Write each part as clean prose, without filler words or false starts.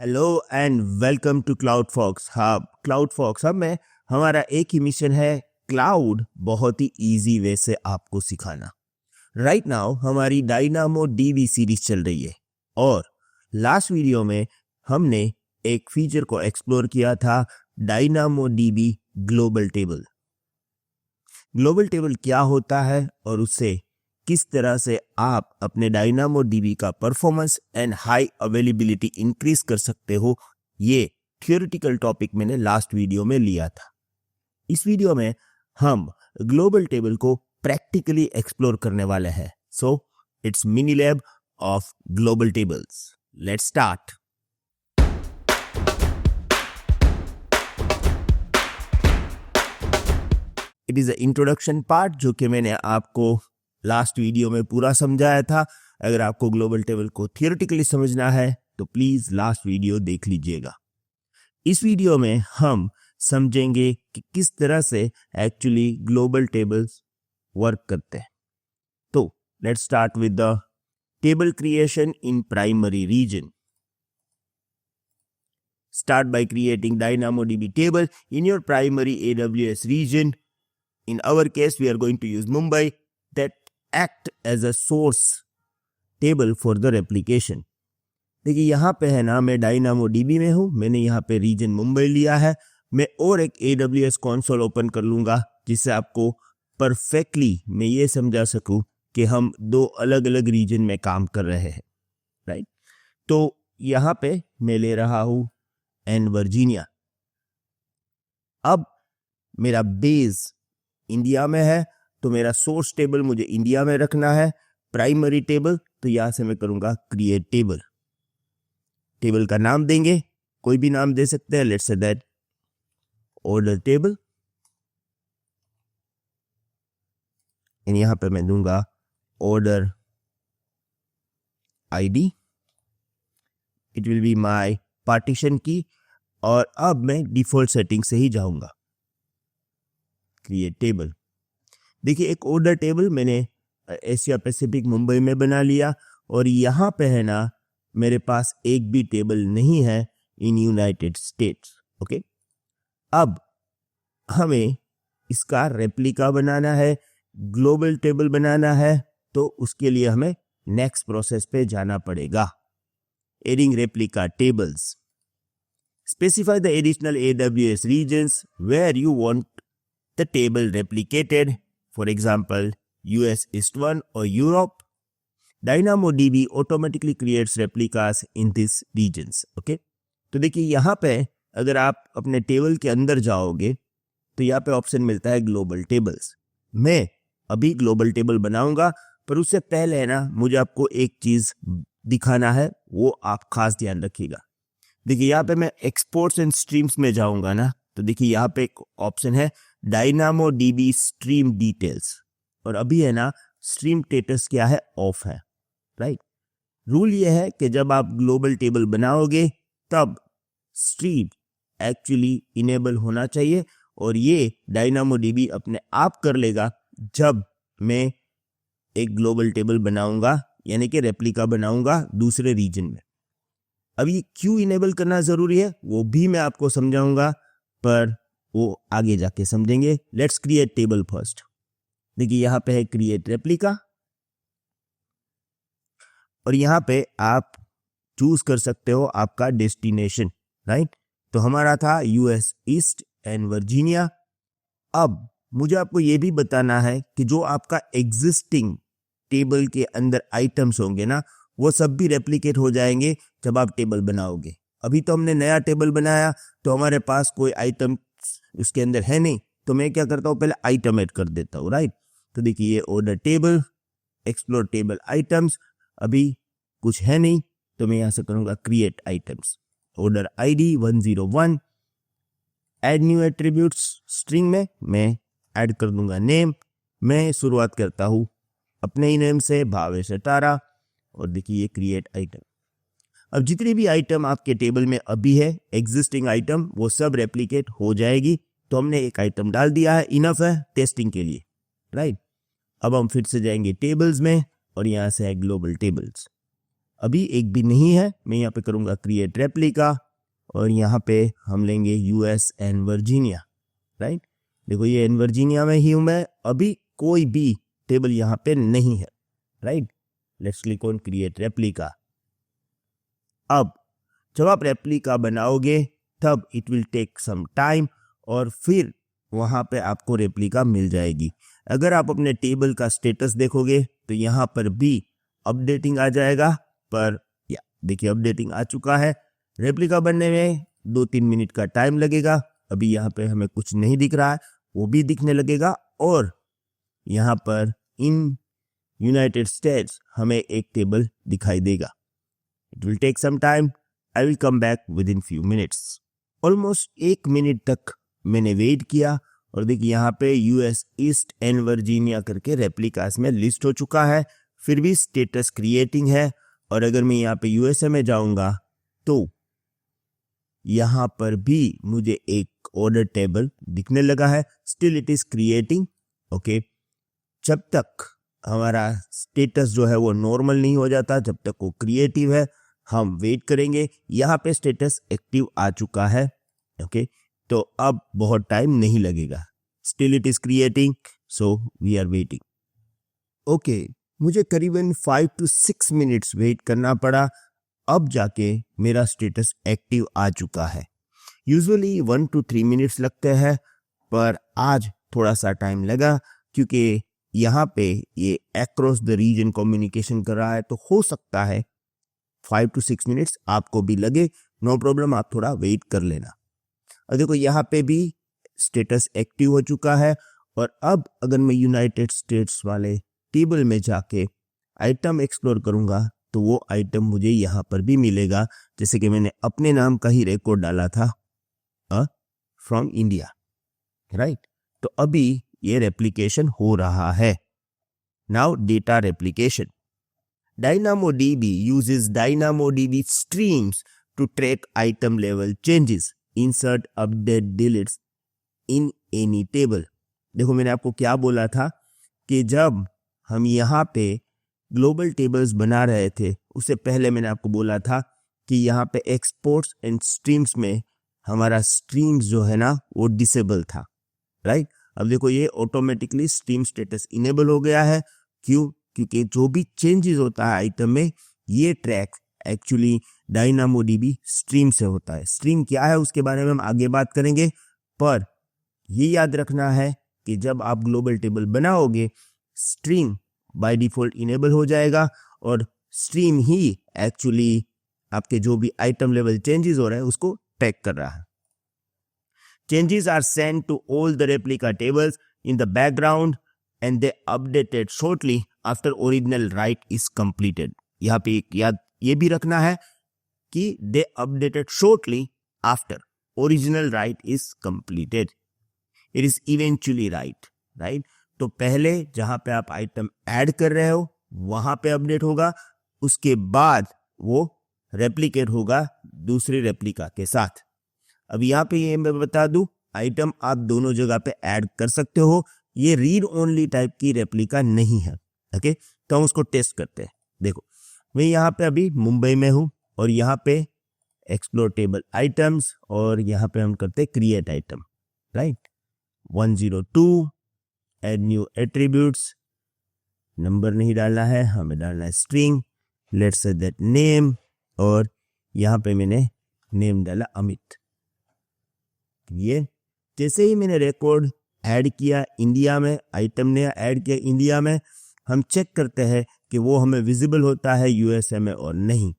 Hello and welcome to cloud fox hub. Cloud fox hub में हमारा एक ही mission है, क्लाउड बहुत ही इजी वे से आपको सिखाना। राइट नाउ हमारी डायनामो डीबी सीरीज चल रही है और लास्ट वीडियो में हमने एक फीचर को एक्सप्लोर किया था, dynamo dB global table. Global table क्या होता है और उससे किस तरह से आप अपने डायनामो डीबी का performance and high availability increase कर सकते हो, ये थियोरेटिकल टॉपिक मैंने लास्ट वीडियो में लिया था। इस वीडियो में हम ग्लोबल टेबल को प्रैक्टिकली एक्सप्लोर करने वाले हैं। So it's mini lab of global tables. Let's start. It is a introduction part जो कि मैंने आपको लास्ट वीडियो में पूरा समझाया था। अगर आपको ग्लोबल टेबल को थियोरेटिकली समझना है तो प्लीज लास्ट वीडियो देख लीजिएगा। इस वीडियो में हम समझेंगे कि किस तरह से एक्चुअली ग्लोबल टेबल्स वर्क करते हैं। तो let's start with the table creation in primary region. Start by creating DynamoDB table in your primary AWS region. In our case, we are going to use Mumbai that act as a source table for the replication. देखिए यहाँ पे है ना, मैं DynamoDB में हूँ, मैंने यहाँ पे रीजन मुंबई लिया है। मैं और एक AWS कंसोल ओपन कर लूँगा जिससे आपको परफेक्टली मैं ये समझा सकूँ कि हम दो अलग अलग रीजन में काम कर रहे हैं, राइट। तो यहाँ पे मैं ले रहा हूँ एंड वर्जीनिया। अब मेरा बेस इंडिया में है तो मेरा सोर्स टेबल मुझे इंडिया में रखना है। प्राइमरी टेबल तो यहां से मैं करूंगा क्रिएट टेबल। टेबल का नाम देंगे, कोई भी नाम दे सकते हैं। Let's say that order table. And यहां पे मैं दूंगा order ID. It will be my partition की। और अब मैं डिफॉल्ट सेटिंग से ही जाऊंगा, क्रिएट टेबल। देखिए एक ऑर्डर टेबल मैंने एशिया पैसिफिक मुंबई में बना लिया और यहाँ पे है ना, मेरे पास एक भी टेबल नहीं है इन यूनाइटेड स्टेट्स। ओके, अब हमें इसका रेप्लिका बनाना है, ग्लोबल टेबल बनाना है। तो उसके लिए हमें नेक्स्ट प्रोसेस पे जाना पड़ेगा, adding replica tables. Specify the additional AWS regions where you want the table replicated, for example US East 1 or Europe. DynamoDB automatically creates replicas in these regions. Okay, तो देखिए यहाँ पे अगर आप अपने टेबल के अंदर जाओगे तो यहाँ पे ऑप्शन मिलता है ग्लोबल टेबल्स। मैं अभी ग्लोबल टेबल बनाऊंगा, पर उससे पहले है ना, मुझे आपको एक चीज दिखाना है, वो आप खास ध्यान रखिएगा। देखिए यहाँ पे मैं एक्सपोर्ट्स एंड स्ट्रीम्स में जाऊंगा ना, तो देखिए यहाँ पे एक ऑप्शन है DynamoDB स्ट्रीम डिटेल्स। और अभी है ना, स्ट्रीम स्टेटस क्या है, ऑफ है, राइट। रूल ये है कि जब आप ग्लोबल टेबल बनाओगे तब स्ट्रीम एक्चुअली इनेबल होना चाहिए और ये DynamoDB अपने आप कर लेगा जब मैं एक ग्लोबल टेबल बनाऊंगा, यानी कि रेप्लिका बनाऊंगा दूसरे रीजन में। अब ये क्यों इनेबल करना जरूरी है वो भी मैं आपको समझाऊंगा, पर वो आगे जाके समझेंगे। Let's create table first. देखिए यहाँ पे है क्रिएट रेप्लिका और यहाँ पे आप चूज कर सकते हो आपका डेस्टिनेशन, राइट। तो हमारा था US ईस्ट एंड वर्जीनिया। अब मुझे आपको ये भी बताना है कि जो आपका एग्जिस्टिंग टेबल के अंदर आइटम्स होंगे ना, वो सब भी रेप्लिकेट हो जाएंगे जब आप टेबल बनाओगे। अभी तो हमने नया टेबल बनाया तो हमारे पास कोई आइटम उसके अंदर है नहीं, तो मैं क्या करता हूँ, पहले आइटम ऐड कर देता हूँ, राइट। तो देखिए ये order table, explore table items, अभी कुछ है नहीं तो मैं यहां से करूंगा create items. Order ID 101, add new attributes string में मैं ऐड कर दूंगा नेम। मैं शुरुआत करता हूँ अपने ही नेम से, भावेश अटारा। और देखिए ये क्रिएट आइटम। अब जितनी भी आइटम आपके टेबल में अभी है, एग्जिस्टिंग आइटम, वो सब रेप्लिकेट हो जाएगी। तो हमने एक आइटम डाल दिया है, इनफ है टेस्टिंग के लिए, राइट। अब हम फिर से जाएंगे टेबल्स में और यहां से है ग्लोबल टेबल्स। अभी एक भी नहीं है। मैं यहाँ पे करूँगा क्रिएट रेप्लिका और यहाँ पे हम लेंगे यूएस एंड वर्जीनिया, राइट। देखो ये एंड वर्जीनिया में ही हूँ मैं, अभी कोई भी टेबल यहाँ पे नहीं है, right. Let's click on create replica. अब जब आप रेप्लिका बनाओगे तब it will take some time और फिर वहाँ पे आपको रेप्लिका मिल जाएगी। अगर आप अपने टेबल का स्टेटस देखोगे तो यहाँ पर भी अपडेटिंग आ जाएगा, पर या देखिए अपडेटिंग आ चुका है। रेप्लिका बनने में 2-3 मिनट का टाइम लगेगा। अभी यहाँ पे हमें कुछ नहीं दिख रहा है, वो भी दिखने लगेगा। और यहाँ पर इन यूनाइटेड स्टेट्स हमें एक टेबल दिखाई देगा। It will take some time, I will come back within few minutes. Almost 1 minute तक मैंने वेट किया और देखिए यहाँ पे यूएस ईस्ट एंड वर्जीनिया करके रेप्लिकास में लिस्ट हो चुका है, फिर भी स्टेटस क्रिएटिंग है। और अगर मैं यहाँ पे यूएसए में जाऊंगा तो यहाँ पर भी मुझे एक ऑर्डर टेबल दिखने लगा है, still it is creating, okay. जब तक हमारा स्टेटस जो है वो नॉर्मल नहीं हो जाता, जब तक वो क्रिएटिव है, हम वेट करेंगे। यहाँ पे स्टेटस एक्टिव आ चुका है, ओके। तो अब बहुत टाइम नहीं लगेगा, still it is creating, so we are waiting, okay. मुझे करीबन 5 to 6 मिनट्स वेट करना पड़ा, अब जाके मेरा स्टेटस एक्टिव आ चुका है। यूजुअली 1 to 3 मिनट्स लगते हैं, पर आज थोड़ा सा टाइम लगा क्योंकि यहाँ पे ये अक्रॉस द रीजन कम्युनिकेशन कर रहा है, तो हो सकता है 5 to 6 मिनट्स आपको भी लगे। नो प्रॉब्लम, आप थोड़ा वेट कर लेना। और देखो यहाँ पे भी स्टेटस एक्टिव हो चुका है। और अब अगर मैं यूनाइटेड स्टेट्स वाले टेबल में जाके आइटम एक्सप्लोर करूंगा तो वो आइटम मुझे यहाँ पर भी मिलेगा, जैसे कि मैंने अपने नाम का ही रिकॉर्ड डाला था, फ्रॉम इंडिया, राइट। तो अभी ये रेप्लिकेशन हो रहा है। Now data replication. DynamoDB uses DynamoDB streams to track item level changes, insert, update, deletes in any table। देखो मैंने आपको क्या बोला था कि जब हम यहाँ पे ग्लोबल टेबल्स बना रहे थे, उससे पहले मैंने आपको बोला था कि यहाँ पे एक्सपोर्ट्स एंड स्ट्रीम्स में हमारा स्ट्रीम्स जो है ना वो डिसेबल था, राइट। अब देखो ये ऑटोमेटिकली स्ट्रीम स्टेटस इनेबल हो गया है। क्यों? क्योंकि जो भी चेंजेस होता है आइटम में, ये ट्रैक एक्चुअली DynamoDB स्ट्रीम से होता है। स्ट्रीम क्या है उसके बारे में हम आगे बात करेंगे, पर ये याद रखना है कि जब आप ग्लोबल टेबल बनाओगे स्ट्रीम बाय डिफॉल्ट इनेबल हो जाएगा और स्ट्रीम ही एक्चुअली आपके जो भी आइटम लेवल चेंजेस हो रहे हैं उसको ट्रैक कर रहा है। Changes are sent to all the replica tables in the background and they updated shortly after original write is completed। यहाँ पे याद ये भी रखना है कि they updated shortly after original write is completed। It is eventually right। तो पहले जहाँ पे आप आइटम ऐड कर रहे हो वहाँ पे अपडेट होगा, उसके बाद वो रेप्लिकेट होगा दूसरे रेप्लिका के साथ। अब यहाँ पे ये मैं बता दूं, आइटम आप दोनों जगह पे ऐड कर सकते हो। ये रीड ओनली टाइप की रेप्लिका नहीं है, ओके। तो हम उसको टेस्ट करते हैं। देखो मैं यहाँ पे अभी मुंबई में हूँ और यहाँ पे एक्सप्लोर टेबल आइटम्स और यहाँ पे हम करते हैं create item, right. 102 add new attributes, number नहीं डालना है, हमें डालना है string, let's say that name, और यहाँ पे मैंने नेम डाला अमित। ये जैसे ही मैंने रिकॉर्ड ऐड किया इंडिया में, आइटम ने ऐड किया इंडिया में, हम चेक करते हैं कि वो हमें विजिबल होता है यूएसए में और नहीं।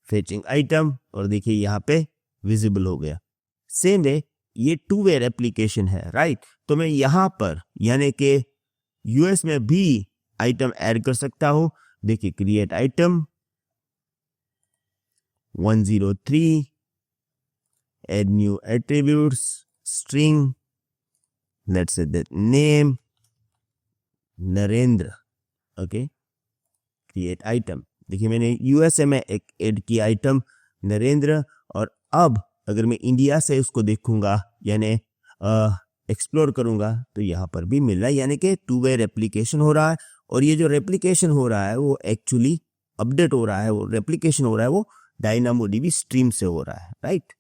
फेचिंग आइटम और देखिए यहाँ पे विजिबल हो गया। सेम वे ये 2 वे एप्लीकेशन है, राइट। तो मैं यहाँ पर यानी कि यूएस में भी आइटम ऐड कर सकता हूँ। देखिए create item 103, add new attributes, string, let's say that name Narendra, okay. Create item, देखिए मैंने यूएसए में एक ऐड किया आइटम नरेंद्र, और अब अगर मैं इंडिया से उसको देखूंगा यानी एक्सप्लोर करूंगा तो यहाँ पर भी मिल रहा है, यानी कि 2 वे रेप्लिकेशन हो रहा है। और ये जो रेप्लिकेशन हो रहा है वो एक्चुअली अपडेट हो रहा है, वो रेप्लिकेशन हो रहा है, वो DynamoDB स्ट्रीम से हो रहा है, right.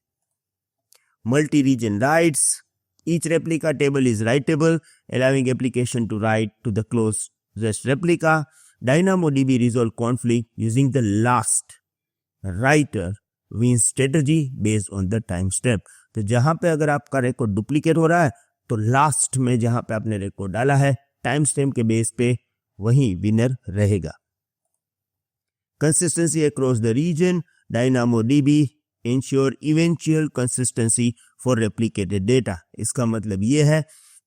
Multi reason rights, each replica table is writable, allowing application to write to the closest replica. DynamoDB resolve conflict using the last writer wins strategy based on the time step. तो जहां पे अगर आपका record duplicate हो रहा है तो last में जहां पे आपने रिकॉर्ड डाला है टाइम स्टैम्प के बेस पे वही विनर रहेगा। Consistency across the region, DynamoDB ensure eventual consistency for replicated data। इसका मतलब ये है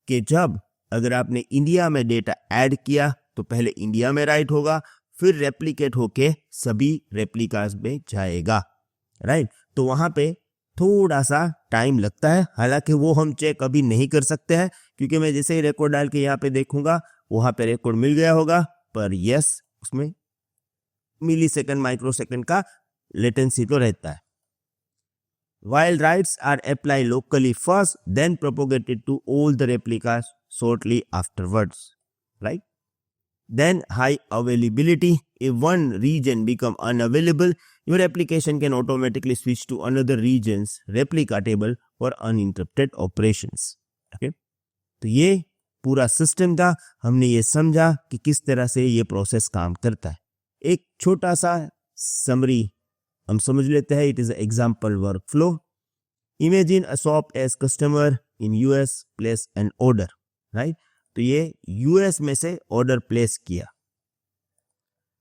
कि जब अगर आपने इंडिया में डेटा ऐड किया तो पहले इंडिया में राइट होगा, फिर रेप्लिकेट होके सभी रेप्लिकास में जाएगा, राइट। तो वहां पे थोड़ा सा टाइम लगता है, हालांकि वो हम चेक अभी नहीं कर सकते हैं क्योंकि मैं जैसे ही रिकॉर्ड डाल के यहाँ पे देखूंगा वहां पे रिकॉर्ड मिल गया होगा, पर यस उसमें मिली सेकेंड माइक्रोसेकेंड का लेटेंसी तो रहता है। While writes are applied locally first, then propagated to all the replicas shortly afterwards, right? Then high availability. If one region become unavailable, your application can automatically switch to another region's replica table for uninterrupted operations. Okay? तो ये पूरा system था, हमने ये समझा कि किस तरह से ये प्रोसेस काम करता है। एक छोटा सा समरी हम समझ लेते हैं। It is example work flow. Imagine a shop as customer in US place an order, right. तो ये यूएस में से ऑर्डर प्लेस किया।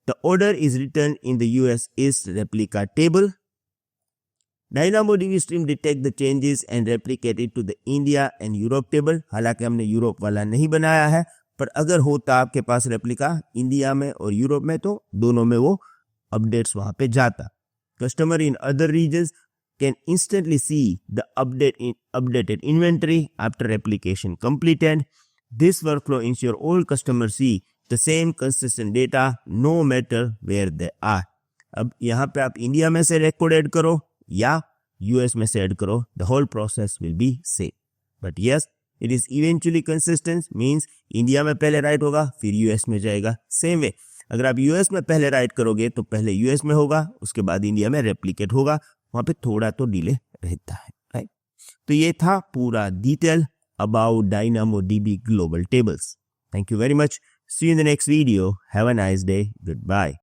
The order is return in the US east replica table. DynamoDB stream detect the changes and replicate it to the India and Europe table। हालांकि हमने Europe वाला नहीं बनाया है, पर अगर होता आपके पास रेप्लिका इंडिया में और यूरोप में तो दोनों में वो अपडेट्स वहां पे जाता। Customer in other regions can instantly see the updated inventory after replication completed. This workflow ensures all customers see the same consistent data no matter where they are। अब यहाँ पे आप इंडिया में से रिकॉर्ड ऐड करो या US में से ऐड करो, the whole process will be same। But yes, it is eventually consistent means India में पहले राइट होगा फिर यूएस में जाएगा। सेम वे अगर आप यूएस में पहले राइट करोगे तो पहले यूएस में होगा, उसके बाद इंडिया में रेप्लिकेट होगा, वहां पे थोड़ा तो डिले रहता है, राइट। तो ये था पूरा detail about DynamoDB global tables. Thank you very much. See you in the next video. Have a nice day. Good bye.